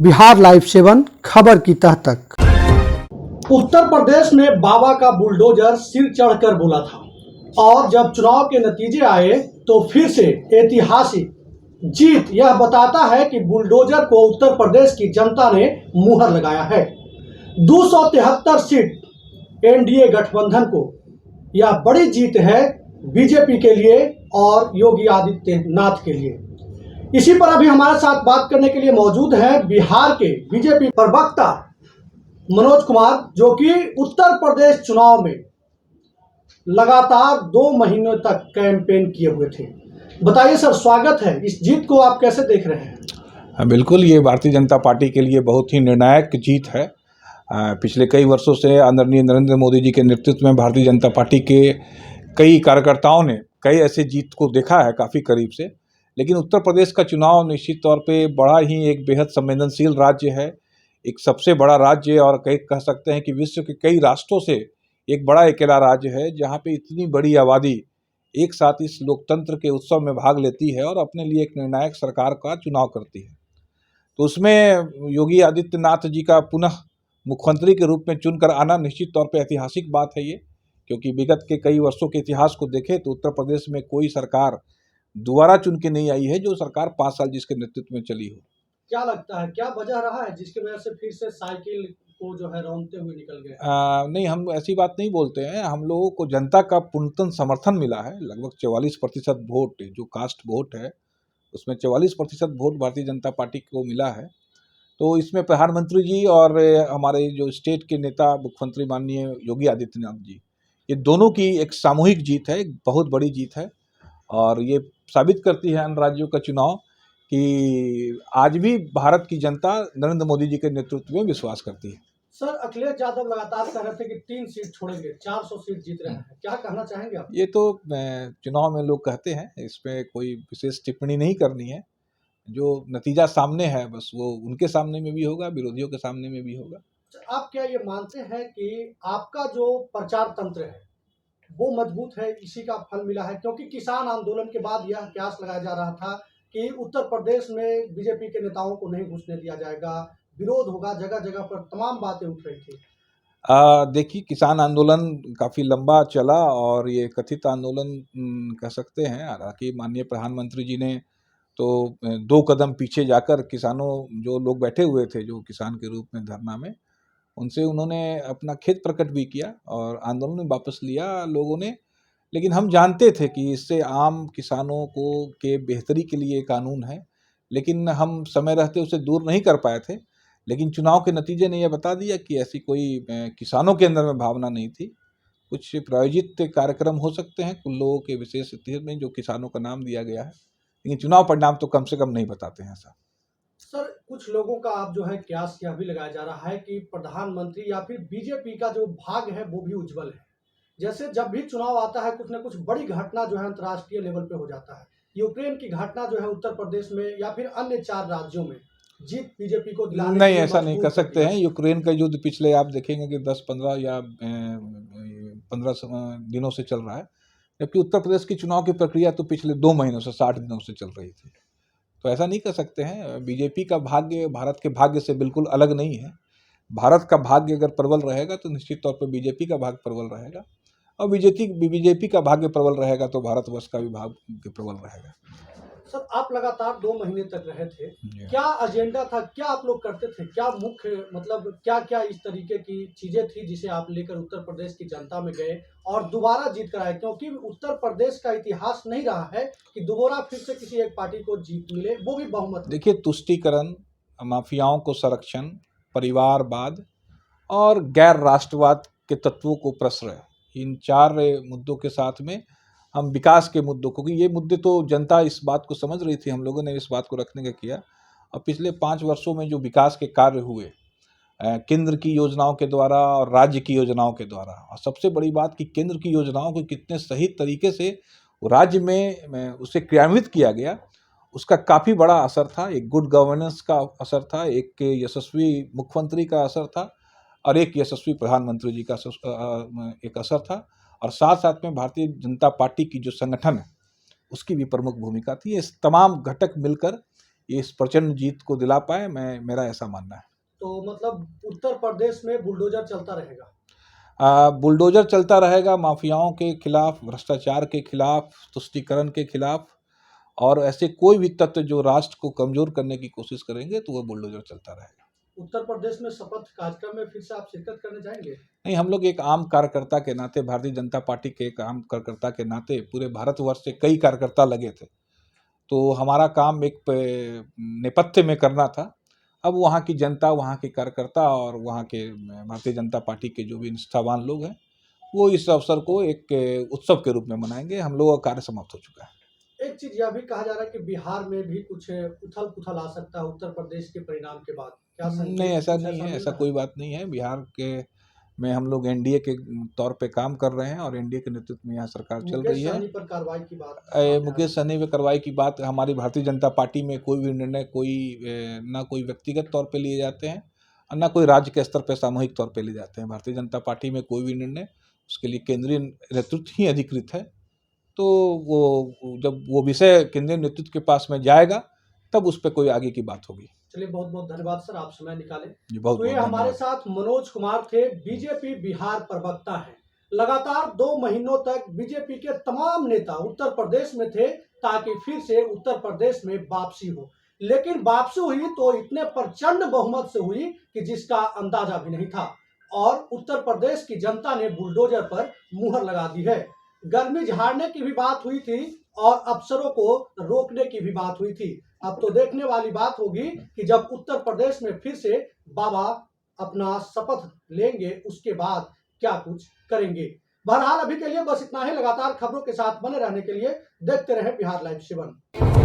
Bihar live 7 खबर की तह तक। उत्तर प्रदेश में बाबा का बुलडोजर सिर चढ़कर बोला था और जब चुनाव के नतीजे आए तो फिर से ऐतिहासिक जीत यह बताता है कि बुलडोजर को उत्तर प्रदेश की जनता ने मुहर लगाया है। 273 सीट एनडीए गठबंधन को यह बड़ी जीत है बीजेपी के लिए और योगी आदित्यनाथ के लिए। इसी पर अभी हमारे साथ बात करने के लिए मौजूद हैं बिहार के बीजेपी प्रवक्ता मनोज कुमार, जो कि उत्तर प्रदेश चुनाव में लगातार 2 महीनों तक कैंपेन किए हुए थे। बताइए सर, स्वागत है। इस जीत को आप कैसे देख रहे हैं? बिल्कुल, ये भारतीय जनता पार्टी के लिए बहुत ही निर्णायक जीत है। पिछले कई वर्षों से आदरणीय नरेंद्र मोदी जी के नेतृत्व में भारतीय जनता पार्टी के कई कार्यकर्ताओं ने कई ऐसे जीत को देखा है काफ़ी करीब से, लेकिन उत्तर प्रदेश का चुनाव निश्चित तौर पे बड़ा ही एक बेहद संवेदनशील राज्य है, एक सबसे बड़ा राज्य और कह सकते हैं कि विश्व के कई राष्ट्रों से एक बड़ा अकेला राज्य है, जहाँ पे इतनी बड़ी आबादी एक साथ इस लोकतंत्र के उत्सव में भाग लेती है और अपने लिए एक निर्णायक सरकार का चुनाव करती है। तो उसमें योगी आदित्यनाथ जी का पुनः मुख्यमंत्री के रूप में चुनकर आना निश्चित तौर पे ऐतिहासिक बात है ये, क्योंकि विगत के कई वर्षों के इतिहास को देखें तो उत्तर प्रदेश में कोई सरकार दोबारा चुन के नहीं आई है जो सरकार 5 साल जिसके नेतृत्व में चली हो। क्या लगता है, क्या वजह रहा है जिसकी वजह से फिर से साइकिल को जो है रौंदते हुए निकल गए? नहीं, हम ऐसी बात नहीं बोलते हैं। हम लोगों को जनता का पूर्णतः समर्थन मिला है। लगभग 44% वोट जो कास्ट वोट है उसमें 44% वोट भारतीय जनता पार्टी को मिला है। तो इसमें प्रधानमंत्री जी और हमारे जो स्टेट के नेता मुख्यमंत्री माननीय योगी आदित्यनाथ जी, ये दोनों की एक सामूहिक जीत है, एक बहुत बड़ी जीत है। और ये साबित करती है अन्य राज्यों का चुनाव कि आज भी भारत की जनता नरेंद्र मोदी जी के नेतृत्व में विश्वास करती है। सर, अखिलेश यादव लगातार कह रहे थे कि 3 सीट छोड़ेंगे, 400 सीट जीत रहे हैं, क्या कहना चाहेंगे आप? ये तो चुनाव में लोग कहते हैं, इसमें कोई विशेष टिप्पणी नहीं करनी है। जो नतीजा सामने है बस वो उनके सामने में भी होगा, विरोधियों के सामने में भी होगा। आप क्या ये मानते हैं कि आपका जो प्रचार तंत्र है वो मजबूत है, इसी का फल मिला है? क्योंकि किसान आंदोलन के बाद यह कयास लगाया जा रहा था कि उत्तर प्रदेश में बीजेपी के नेताओं को नहीं घुसने दिया जाएगा, विरोध होगा, जगह जगह पर तमाम बातें उठ रही थी। देखिए, किसान आंदोलन काफ़ी लंबा चला और ये कथित आंदोलन कह सकते हैं। हालांकि माननीय प्रधानमंत्री जी ने तो 2 कदम पीछे जाकर किसानों जो लोग बैठे हुए थे जो किसान के रूप में धरना में, उनसे उन्होंने अपना खेद प्रकट भी किया और आंदोलन वापस लिया लोगों ने। लेकिन हम जानते थे कि इससे आम किसानों को के बेहतरी के लिए कानून है, लेकिन हम समय रहते उसे दूर नहीं कर पाए थे। लेकिन चुनाव के नतीजे ने यह बता दिया कि ऐसी कोई किसानों के अंदर में भावना नहीं थी। कुछ प्रायोजित कार्यक्रम हो सकते हैं कुछ लोगों के विशेष स्थिति में जो किसानों का नाम दिया गया है, लेकिन चुनाव परिणाम तो कम से कम नहीं बताते हैं ऐसा। सर, कुछ लोगों का आप जो है कयास यह भी लगाया जा रहा है कि प्रधानमंत्री या फिर बीजेपी का जो भाग्य है वो भी उज्जवल है। जैसे जब भी चुनाव आता है कुछ न कुछ बड़ी घटना जो है अंतर्राष्ट्रीय लेवल पे हो जाता है। यूक्रेन की घटना जो है उत्तर प्रदेश में या फिर अन्य 4 राज्यों में जीत बीजेपी को दिलाने के नहीं, लिए ऐसा नहीं मजबूर कर कर सकते दिया। हैं। यूक्रेन का युद्ध पिछले आप देखेंगे कि 10-15 या 15 दिनों से चल रहा है, जबकि उत्तर प्रदेश की चुनाव की प्रक्रिया तो पिछले 2 महीनों से 60 दिनों से चल रही थी। तो ऐसा नहीं कर सकते हैं। बीजेपी का भाग्य भारत के भाग्य से बिल्कुल अलग नहीं है। भारत का भाग्य अगर प्रबल रहेगा तो निश्चित तौर पर बीजेपी का भाग्य प्रबल रहेगा, और बीजेपी का भाग्य प्रबल रहेगा तो भारतवर्ष का भी भाग्य प्रबल रहेगा। सर, आप लगातार 2 महीने तक रहे थे, जी। क्या एजेंडा था, क्या आप लोग करते थे, क्या मुख्य मतलब क्या क्या इस तरीके की चीजें थी जिसे आप लेकर उत्तर प्रदेश की जनता में गए और दोबारा जीत कर आए? क्योंकि उत्तर प्रदेश का इतिहास नहीं रहा है कि दोबारा फिर से किसी एक पार्टी को जीत मिले, वो भी बहुमत में। देखिए, तुष्टीकरण, माफियाओं को संरक्षण, परिवारवाद और गैर राष्ट्रवाद के तत्वों को प्रश्रय, इन 4 मुद्दों के साथ में हम विकास के मुद्दों को, क्योंकि ये मुद्दे तो जनता इस बात को समझ रही थी, हम लोगों ने इस बात को रखने का किया। और पिछले 5 वर्षों में जो विकास के कार्य हुए केंद्र की योजनाओं के द्वारा और राज्य की योजनाओं के द्वारा, और सबसे बड़ी बात कि केंद्र की योजनाओं को कितने सही तरीके से राज्य में उसे क्रियान्वित किया गया, उसका काफ़ी बड़ा असर था। एक गुड गवर्नेंस का असर था, एक यशस्वी मुख्यमंत्री का असर था और एक यशस्वी प्रधानमंत्री जी का एक असर था, और साथ साथ में भारतीय जनता पार्टी की जो संगठन है उसकी भी प्रमुख भूमिका थी। ये तमाम घटक मिलकर इस प्रचंड जीत को दिला पाए, मेरा ऐसा मानना है। तो मतलब उत्तर प्रदेश में बुलडोजर चलता रहेगा। बुलडोजर चलता रहेगा माफियाओं के खिलाफ, भ्रष्टाचार के खिलाफ, तुष्टीकरण के खिलाफ, और ऐसे कोई भी तत्व जो राष्ट्र को कमजोर करने की कोशिश करेंगे तो वो बुलडोजर चलता रहेगा। उत्तर प्रदेश में शपथ कार्यक्रम में फिर से आप शिरकत करने जाएंगे? नहीं, हम लोग एक आम कार्यकर्ता के नाते, भारतीय जनता पार्टी के एक आम कार्यकर्ता के नाते, पूरे भारतवर्ष से कई कार्यकर्ता लगे थे, तो हमारा काम एक नेपथ्य में करना था। अब वहाँ की जनता, वहाँ के कार्यकर्ता और वहाँ के भारतीय जनता पार्टी के जो भी निष्ठावान लोग हैं, वो इस अवसर को एक उत्सव के रूप में मनाएंगे। हम लोगों का कार्य समाप्त हो चुका है। एक चीज यह भी कहा जा रहा है कि बिहार में भी कुछ उथल पुथल आ सकता है उत्तर प्रदेश के परिणाम के बाद। क्या संकेत नहीं, ऐसा कुछ नहीं है, मिल ऐसा रहा कोई बात नहीं है। बिहार के में हम लोग एनडीए के तौर पे काम कर रहे हैं और एनडीए के नेतृत्व में यहाँ सरकार चल मुकेश रही है। सहनी पर कार्रवाई की बात सामने आ रही मुकेश सहनी पे कार्रवाई की बात, हमारी भारतीय जनता पार्टी में कोई भी निर्णय ना कोई व्यक्तिगत तौर पे लिए जाते हैं और ना कोई राज्य के स्तर पे सामूहिक तौर पे लिए जाते हैं। भारतीय जनता पार्टी में कोई भी निर्णय, उसके लिए केंद्रीय नेतृत्व ही अधिकृत है। तो वो जब वो विषय केंद्रीय नेतृत्व के पास में जाएगा तब उस पर कोई आगे की बात होगी। चलिए, बहुत बहुत धन्यवाद सर, आप समय निकाले। जी, बहुत तो ये बहुत हमारे धन्यवाद। साथ मनोज कुमार थे, बीजेपी बिहार प्रवक्ता हैं। लगातार 2 महीनों तक बीजेपी के तमाम नेता उत्तर प्रदेश में थे ताकि फिर से उत्तर प्रदेश में वापसी हो, लेकिन वापसी हुई तो इतने प्रचंड बहुमत से हुई कि जिसका अंदाजा भी नहीं था, और उत्तर प्रदेश की जनता ने बुलडोजर पर मुहर लगा दी है। गर्मी झाड़ने की भी बात हुई थी और अफसरों को रोकने की भी बात हुई थी। अब तो देखने वाली बात होगी कि जब उत्तर प्रदेश में फिर से बाबा अपना शपथ लेंगे उसके बाद क्या कुछ करेंगे। बहरहाल अभी के लिए बस इतना ही। लगातार खबरों के साथ बने रहने के लिए देखते रहें बिहार लाइव 7।